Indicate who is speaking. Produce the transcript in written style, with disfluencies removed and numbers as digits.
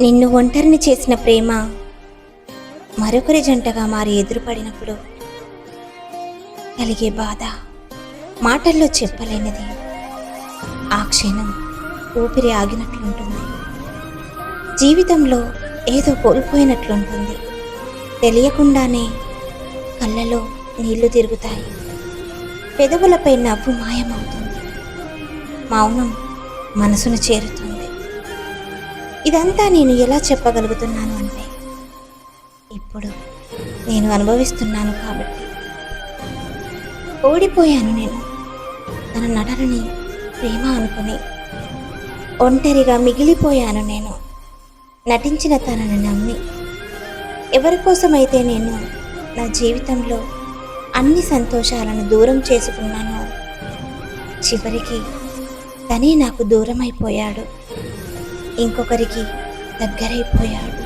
Speaker 1: నిన్ను ఒంటరిని చేసిన ప్రేమ మరొకరి జంటగా మారి ఎదురుపడినప్పుడు కలిగే బాధ మాటల్లో చెప్పలేనిది. ఆ క్షణం ఊపిరి ఆగినట్లుంటుంది. జీవితంలో ఏదో కోల్పోయినట్లుంటుంది. తెలియకుండానే కళ్ళలో నీళ్లు తిరుగుతాయి. పెదవులపై నవ్వు మాయమవుతుంది. మౌనం మనసును చేరుతుంది. ఇదంతా నేను ఎలా చెప్పగలుగుతున్నాను అంటే ఇప్పుడు నేను అనుభవిస్తున్నాను కాబట్టి. ఓడిపోయాను నేను తన నటనని ప్రేమ అనుకుని. ఒంటరిగా మిగిలిపోయాను నేను నటించిన తనని నమ్మి. ఎవరి కోసమైతే నేను నా జీవితంలో అన్ని సంతోషాలను దూరం చేసుకున్నానో చివరికి తనే నాకు దూరమైపోయాడు. ఇంకొకరికి దగ్గరైపోయాడు.